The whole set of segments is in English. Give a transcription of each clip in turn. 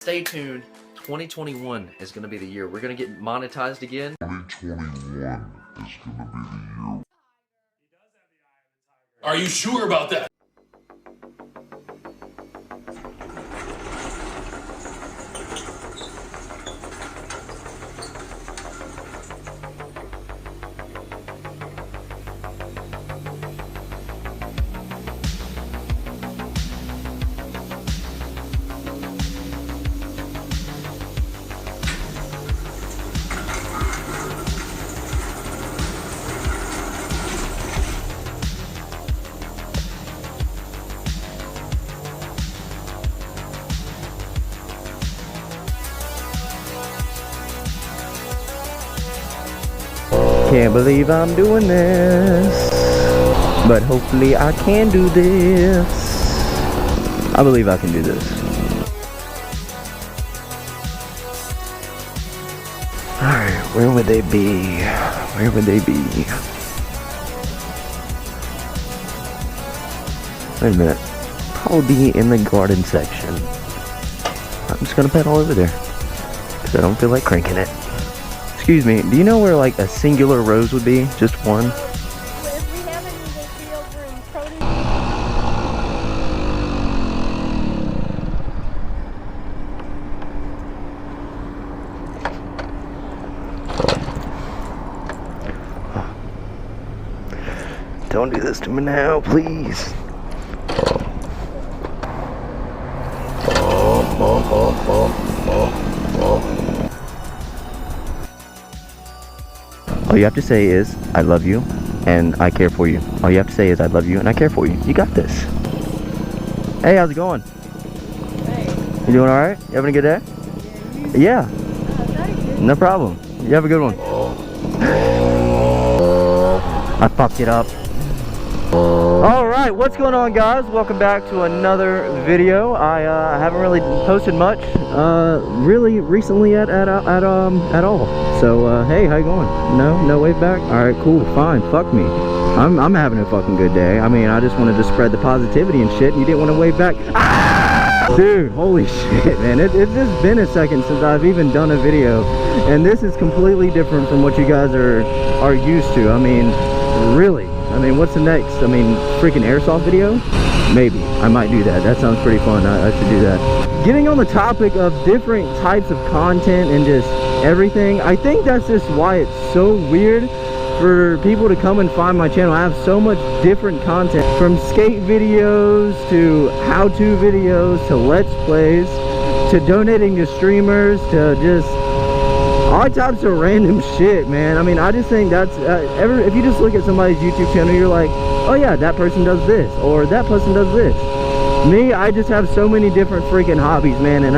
stay tuned. 2021 is going to be the year. We're going to get monetized again. 2021 is going to be the year. Are you sure about that? Can't believe I'm doing this, but hopefully I can do this. I believe I can do this. Alright, where would they be? Where would they be? Wait a minute. Probably be in the garden section. I'm just gonna pedal over there, because I don't feel like cranking it. Excuse me, do you know where like a singular rose would be? Just one? If we have any, they'd be over in produce. Don't do this to me now, please. All you have to say is, I love you, and I care for you. All you have to say is, I love you, and I care for you. You got this. Hey, how's it going? Hey. You doing alright? You having a good day? Yeah. No problem. You have a good one. I fucked it up. Alright, what's going on, guys? Welcome back to another video. I haven't really posted much really recently at all. So hey, how you going? No wave back? Alright, cool, fine, fuck me. I'm having a fucking good day. I mean, I just wanted to spread the positivity and shit, and you didn't want to wave back. Ah! Dude, holy shit, man. It's just been a second since I've even done a video, and this is completely different from what you guys are used to. I mean, really. I mean, what's the next? I mean, freaking airsoft video? Maybe. I might do that. That sounds pretty fun. I should do that. Getting on the topic of different types of content and just everything, I think that's just why it's so weird for people to come and find my channel. I have so much different content, from skate videos to how-to videos to let's plays to donating to streamers to just all types of random shit, man. I mean, I just think that's if you just look at somebody's YouTube channel, you're like, oh yeah, that person does this, or that person does this. Me, I just have so many different freaking hobbies, man, and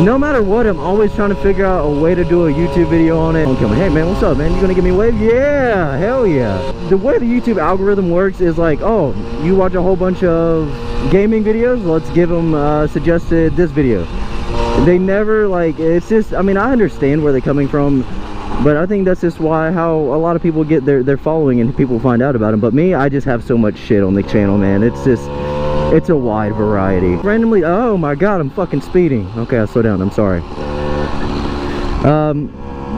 no matter what, I'm always trying to figure out a way to do a YouTube video on it. I'm coming, hey man, what's up, man? You gonna give me a wave? Yeah, hell yeah. The way the YouTube algorithm works is like, oh, you watch a whole bunch of gaming videos, let's give them suggested this video. They never, like, it's just, I mean, I understand where they're coming from, but I think that's just how a lot of people get their following and people find out about them. But me, I just have so much shit on the channel, man. It's just, it's a wide variety. Randomly, oh my god, I'm fucking speeding. Okay, I'll slow down, I'm sorry.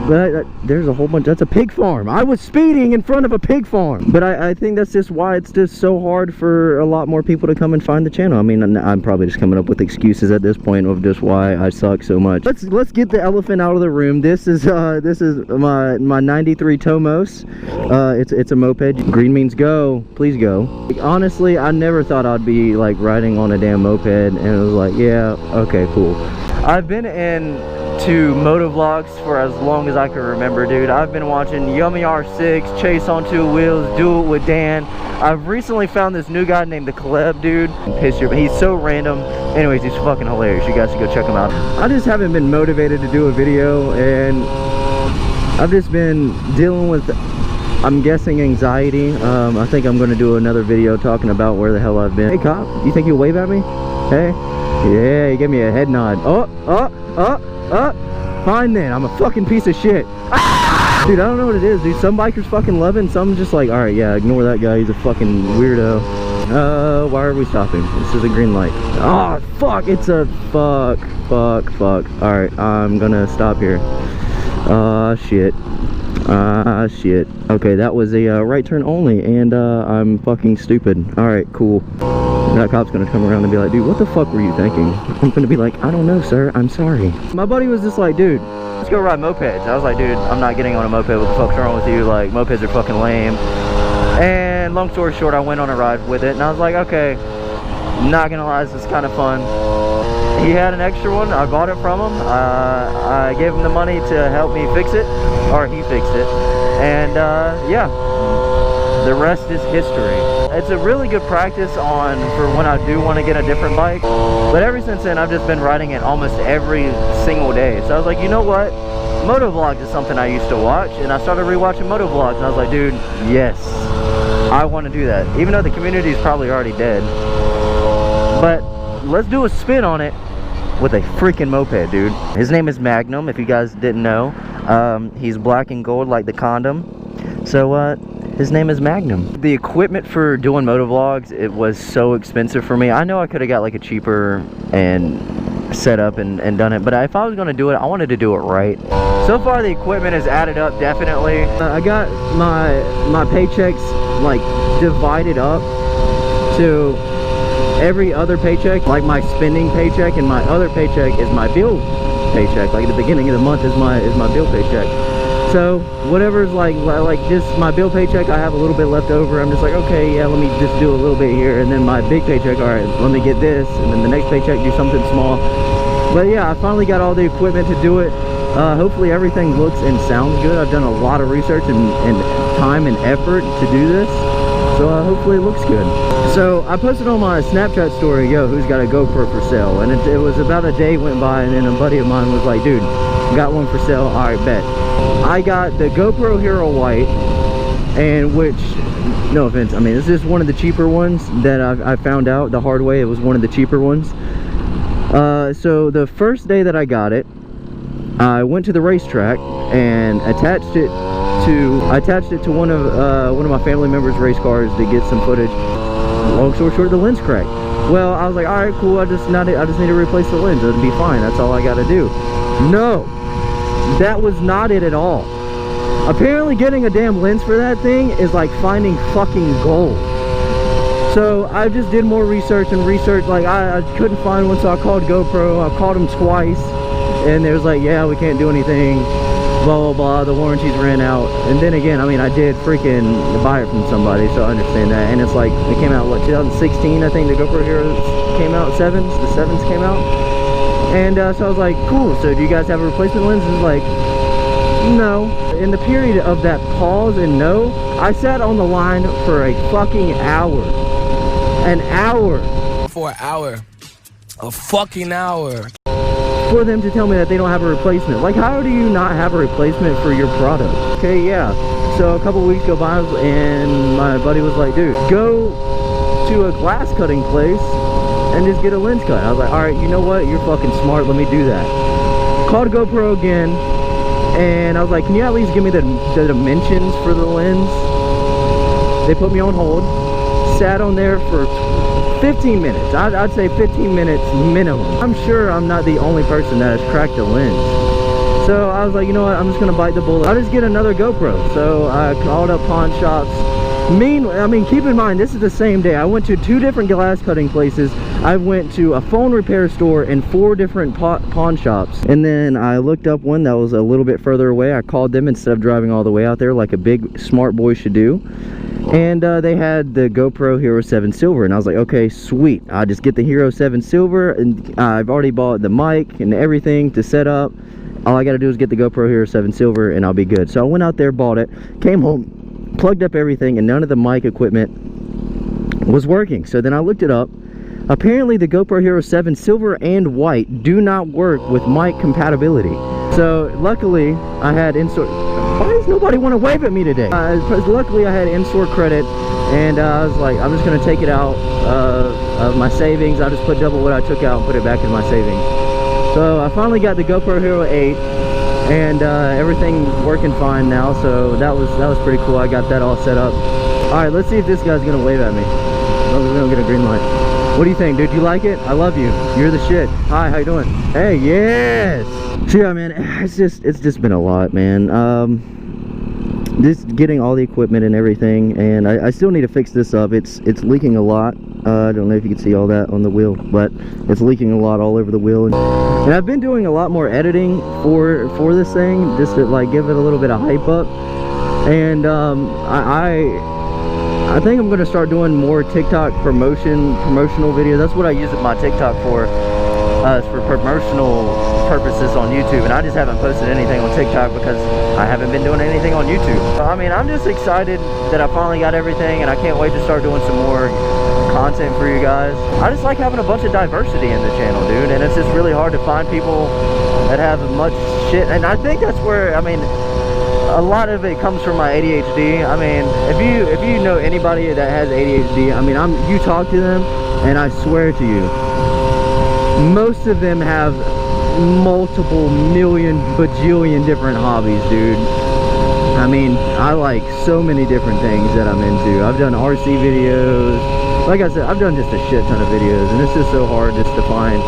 But there's a whole bunch. That's a pig farm. I was speeding in front of a pig farm. But I think that's just why it's just so hard for a lot more people to come and find the channel. I mean, I'm probably just coming up with excuses at this point of just why I suck so much. Let's get the elephant out of the room. This is my 93 Tomos. It's a moped. Green means go. Please go. Like, honestly, I never thought I'd be like riding on a damn moped, and it was like, yeah, okay, cool. I've been into motovlogs for as long as I can remember, dude. I've been watching Yummy R6, Chase on Two Wheels, Do It with Dan. I've recently found this new guy named the Caleb, dude. He's so random. Anyways, he's fucking hilarious. You guys should go check him out. I just haven't been motivated to do a video, and I've just been dealing with, I'm guessing, anxiety. I think I'm gonna do another video talking about where the hell I've been. Hey cop, you think you'll wave at me? Hey? Yeah, you gave me a head nod. Fine then, I'm a fucking piece of shit. Ah! Dude, I don't know what it is, dude. Some bikers fucking love it, and some just like, alright, yeah, ignore that guy, he's a fucking weirdo. Why are we stopping? This is a green light. Oh, fuck, it's a fuck. Alright, I'm gonna stop here. Shit. Shit. Okay, that was a right turn only, and I'm fucking stupid. Alright, cool. That cop's gonna come around and be like, dude, what the fuck were you thinking? I'm gonna be like, I don't know, sir, I'm sorry. My buddy was just like, dude, let's go ride mopeds. I was like, dude, I'm not getting on a moped. What the fuck's wrong with you? Like, mopeds are fucking lame. And long story short, I went on a ride with it, and I was like, okay, not gonna lie, this is kind of fun. He had an extra one. I bought it from him. I gave him the money to help me fix it, or he fixed it, and yeah, the rest is history. It's a really good practice for when I do want to get a different bike, but ever since then I've just been riding it almost every single day. So I was like, you know what, motovlogs is something I used to watch, and I started rewatching motovlogs, and I was like, dude, yes, I want to do that, even though the community is probably already dead. But let's do a spin on it with a freaking moped, dude. His name is Magnum, if you guys didn't know. He's black and gold like the condom. So his name is Magnum. The equipment for doing motovlogs, it was so expensive for me. I know I could have got like a cheaper and set up and done it, but if I was going to do it, I wanted to do it right. So far the equipment has added up, definitely. I got my paychecks like divided up to every other paycheck. Like my spending paycheck and my other paycheck is my bill paycheck. Like at the beginning of the month is my bill paycheck. So whatever's like just my bill paycheck, I have a little bit left over. I'm just like, okay, yeah, let me just do a little bit here, and then my big paycheck, all right, let me get this, and then the next paycheck do something small. But yeah, I finally got all the equipment to do it. Hopefully everything looks and sounds good. I've done a lot of research and time and effort to do this, so hopefully it looks good. So I posted on my Snapchat story, yo, who's got a GoPro for sale? And it was about a day went by, and then a buddy of mine was like, dude, got one for sale. All right, bet. I got the GoPro Hero White, and which, no offense, I mean, this is one of the cheaper ones that I found out the hard way. It was one of the cheaper ones. So the first day that I got it, I went to the racetrack and attached it to one of my family members' race cars to get some footage. Long story short, the lens cracked. Well, I was like, all right, cool. I just need to replace the lens. It'll be fine. That's all I got to do. No, that was not it at all. Apparently, getting a damn lens for that thing is like finding fucking gold. So I just did more research and research. Like I couldn't find one, so I called GoPro. I called them twice, and they was like, yeah, we can't do anything. Blah blah blah, the warranties ran out. And then again, I mean, I did freaking buy it from somebody, so I understand that. And it's like, it came out, what, 2016, I think the GoPro Heroes came out, the 7s came out. And so I was like, cool, so do you guys have a replacement lens? And like, no. In the period of that pause and no, I sat on the line for a fucking hour. An hour. For an hour. A fucking hour. For them to tell me that they don't have a replacement. Like, how do you not have a replacement for your product? Okay, yeah. So a couple weeks go by, and my buddy was like, dude, go to a glass cutting place and just get a lens cut. I was like, all right, you know what? You're fucking smart. Let me do that. Called GoPro again, and I was like, can you at least give me the dimensions for the lens? They put me on hold. Sat on there for 15 minutes. I'd say 15 minutes minimum. I'm sure I'm not the only person that has cracked a lens. So I was like, you know what, I'm just gonna bite the bullet. I'll just get another GoPro. So I called up pawn shops. I mean, keep in mind, this is the same day. I went to 2 different glass cutting places. I went to a phone repair store and 4 different pawn shops. And then I looked up one that was a little bit further away. I called them instead of driving all the way out there like a big smart boy should do. And they had the GoPro Hero 7 Silver, and I was like, okay, sweet. I'll just get the Hero 7 Silver, and I've already bought the mic and everything to set up. All I gotta do is get the GoPro Hero 7 Silver, and I'll be good. So I went out there, bought it, came home, plugged up everything, and none of the mic equipment was working. So then I looked it up. Apparently the GoPro Hero 7 Silver and White do not work with mic compatibility. So luckily I had why does nobody want to wave at me today? Luckily I had in-store credit, and I was like, I'm just going to take it out of my savings. I'll just put double what I took out and put it back in my savings. So I finally got the GoPro Hero 8, and everything's working fine now, so that was pretty cool. I got that all set up. Alright, let's see if this guy's going to wave at me. Oh, we don't get a green light. What do you think, dude? You like it? I love you. You're the shit. Hi, how you doing? Hey, yes. So yeah, man, it's just been a lot, man. Just getting all the equipment and everything, and I still need to fix this up. It's leaking a lot. I don't know if you can see all that on the wheel, but it's leaking a lot all over the wheel. And I've been doing a lot more editing for this thing, just to like give it a little bit of hype up. And I think I'm gonna start doing more TikTok promotional videos. That's what I use my TikTok for. It's for promotional purposes on YouTube, and I just haven't posted anything on TikTok because I haven't been doing anything on YouTube. I mean, I'm just excited that I finally got everything, and I can't wait to start doing some more content for you guys. I just like having a bunch of diversity in the channel, dude, and it's just really hard to find people that have much shit. And I think that's where, I mean, a lot of it comes from my ADHD. I mean, if you know anybody that has ADHD, I mean, you talk to them, and I swear to you, most of them have multiple million bajillion different hobbies, dude. I mean, I like so many different things that I'm into. I've done RC videos. Like I said, I've done just a shit ton of videos, and it's just so hard just to find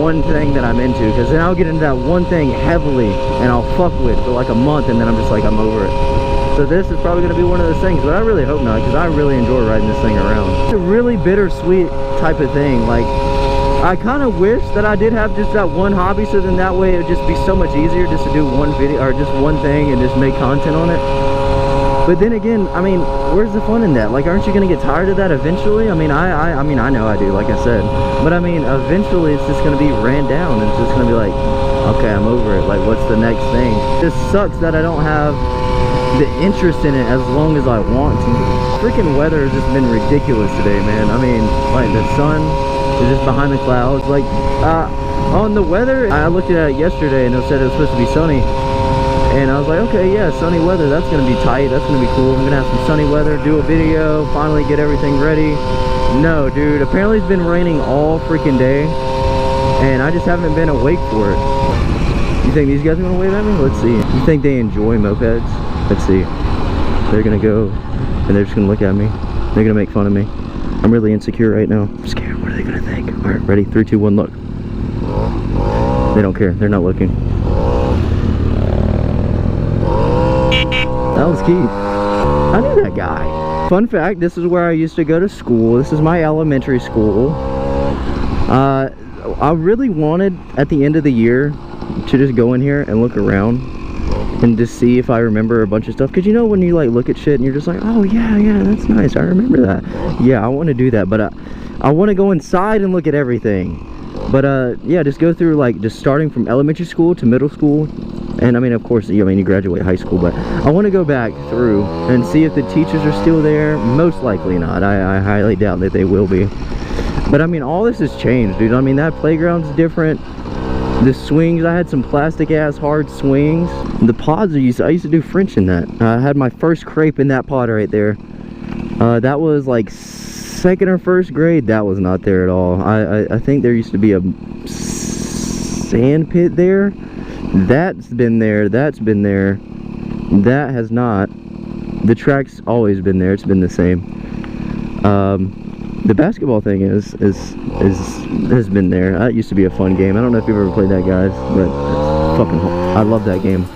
one thing that I'm into, because then I'll get into that one thing heavily and I'll fuck with for like a month, and then I'm just like, I'm over it. So this is probably going to be one of those things, but I really hope not, because I really enjoy riding this thing around. It's a really bittersweet type of thing. Like, I kind of wish that I did have just that one hobby, so then that way it would just be so much easier just to do one video or just one thing and just make content on it. But then again, I mean, where's the fun in that? Like, aren't you gonna get tired of that eventually? I mean, I mean, I know I do, like I said. But I mean, eventually it's just gonna be ran down. It's just gonna be like, okay, I'm over it. Like, what's the next thing? It just sucks that I don't have the interest in it as long as I want to. Freaking weather has just been ridiculous today, man. I mean, like, the sun is just behind the clouds. Like, on the weather, I looked at it yesterday and it said it was supposed to be sunny. And I was like, okay, yeah, sunny weather, that's gonna be tight, that's gonna be cool. I'm gonna have some sunny weather, do a video, finally get everything ready. No, dude, apparently it's been raining all freaking day, and I just haven't been awake for it. You think these guys are gonna wave at me? Let's see. You think they enjoy mopeds? Let's see. They're gonna go, and they're just gonna look at me. They're gonna make fun of me. I'm really insecure right now. I'm scared, what are they gonna think? All right, ready, 3, 2, 1, look. They don't care, they're not looking. That was Keith. I knew that guy. Fun fact, this is where I used to go to school. This is my elementary school. I really wanted at the end of the year to just go in here and look around and just see if I remember a bunch of stuff. Because you know when you like look at shit and you're just like, oh yeah, that's nice, I remember that. Yeah, I want to do that, but I want to go inside and look at everything. But yeah, just go through, like, just starting from elementary school to middle school. And I mean, of course, I mean, you graduate high school, but I want to go back through and see if the teachers are still there. Most likely not. I highly doubt that they will be. But I mean, all this has changed, dude. I mean, that playground's different. The swings, I had some plastic ass hard swings. The pods I used to do French in that. I had my first crepe in that pod right there. That was like 2nd or 1st grade. That was not there at all. I think there used to be a sand pit there. That's been there, that's been there, that has not. The track's always been there, it's been the same. The basketball thing has been there. That used to be a fun game. I don't know if you've ever played that, guys, but it's fucking, I love that game.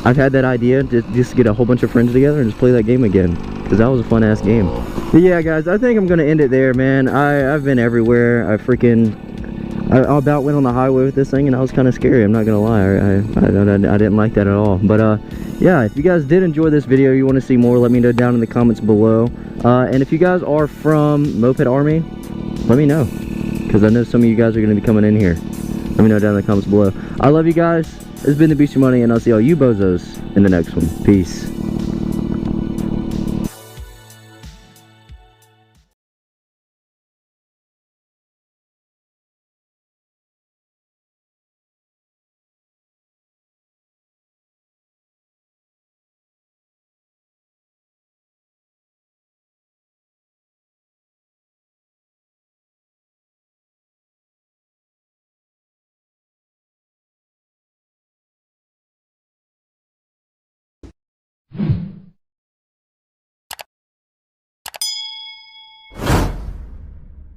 I've had that idea to just get a whole bunch of friends together and just play that game again, because that was a fun ass game. But yeah, guys, I think I'm gonna end it there, man. I've been everywhere. I about went on the highway with this thing, and I was kind of scary, I'm not gonna lie. I didn't like that at all. But yeah, if you guys did enjoy this video, you want to see more, let me know down in the comments below. And if you guys are from Moped Army, let me know, because I know some of you guys are going to be coming in here. Let me know down in the comments below. I love you guys. It's been the Beast of Money, and I'll see all you bozos in the next one. Peace.